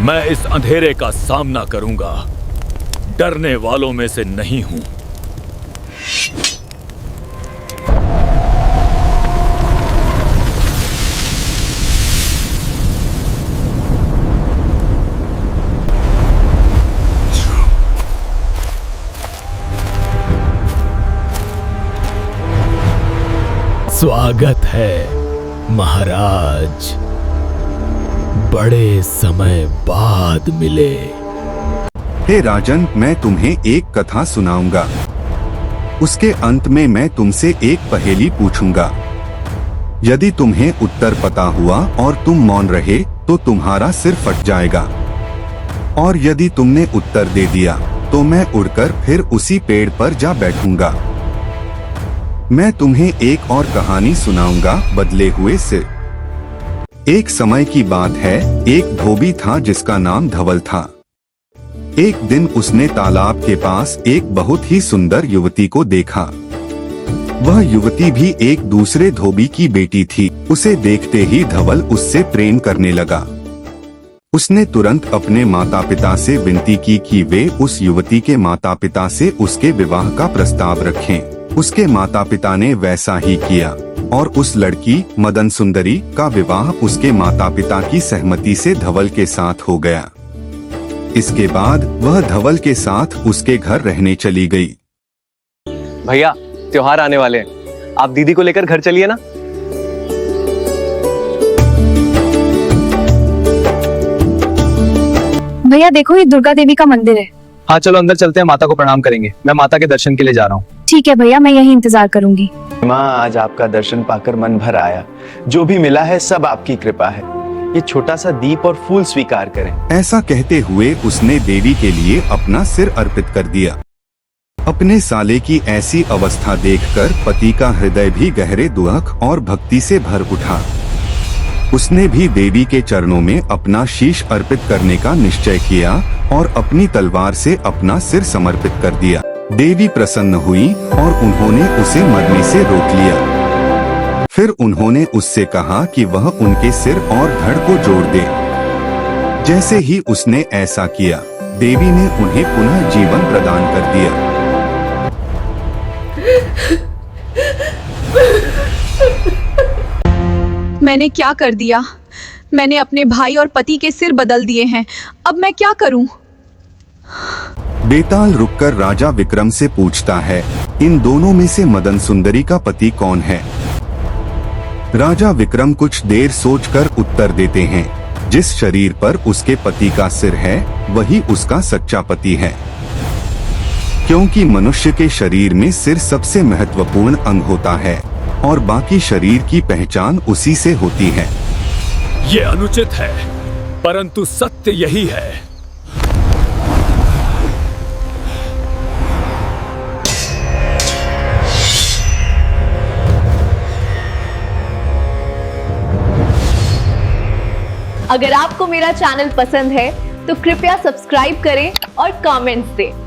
मैं इस अंधेरे का सामना करूंगा, डरने वालों में से नहीं हूं। स्वागत है महाराज, बड़े समय बाद मिले। हे राजन, मैं तुम्हें एक कथा सुनाऊंगा। उसके अंत में मैं तुमसे एक पहेली पूछूंगा। यदि तुम्हें उत्तर पता हुआ और तुम मौन रहे तो तुम्हारा सिर फट जाएगा, और यदि तुमने उत्तर दे दिया तो मैं उड़कर फिर उसी पेड़ पर जा बैठूंगा। मैं तुम्हें एक और कहानी सुनाऊंगा, बदले हुए सिर। एक समय की बात है, एक धोबी था जिसका नाम धवल था। एक दिन उसने तालाब के पास एक बहुत ही सुंदर युवती को देखा। वह युवती भी एक दूसरे धोबी की बेटी थी। उसे देखते ही धवल उससे प्रेम करने लगा। उसने तुरंत अपने माता पिता से विनती की कि वे उस युवती के माता पिता से उसके विवाह का प्रस्ताव रखें। उसके माता पिता ने वैसा ही किया और उस लड़की मदन सुंदरी का विवाह उसके माता पिता की सहमति से धवल के साथ हो गया। इसके बाद वह धवल के साथ उसके घर रहने चली गई। भैया, त्योहार आने वाले हैं, आप दीदी को लेकर घर चलिए ना। भैया देखो, ये दुर्गा देवी का मंदिर है। हाँ चलो अंदर चलते हैं, माता को प्रणाम करेंगे। मैं माता के दर्शन के लिए जा रहा हूँ। ठीक है भैया, मैं यही इंतजार करूंगी। माँ, आज आपका दर्शन पाकर मन भर आया। जो भी मिला है सब आपकी कृपा है। ये छोटा सा दीप और फूल स्वीकार करें। ऐसा कहते हुए उसने देवी के लिए अपना सिर अर्पित कर दिया। अपने साले की ऐसी अवस्था देखकर पति का हृदय भी गहरे दुख और भक्ति से भर उठा। उसने भी देवी के चरणों में अपना शीश अर्पित करने का निश्चय किया और अपनी तलवार से अपना सिर समर्पित कर दिया। देवी प्रसन्न हुई और उन्होंने उसे मरने से रोक लिया। फिर उन्होंने उससे कहा कि वह उनके सिर और धड़ को जोड़ दे। जैसे ही उसने ऐसा किया, देवी ने उन्हें पुनः जीवन प्रदान कर दिया। मैंने क्या कर दिया? मैंने अपने भाई और पति के सिर बदल दिए हैं। अब मैं क्या करूं? बेताल रुककर राजा विक्रम से पूछता है, इन दोनों में से मदन सुंदरी का पति कौन है? राजा विक्रम कुछ देर सोचकर उत्तर देते हैं, जिस शरीर पर उसके पति का सिर है वही उसका सच्चा पति है। क्योंकि मनुष्य के शरीर में सिर सबसे महत्वपूर्ण अंग होता है और बाकी शरीर की पहचान उसी से होती है। ये अनुचित है, परंतु सत्य यही है। अगर आपको मेरा चैनल पसंद है तो कृपया सब्सक्राइब करें और कमेंट्स दें।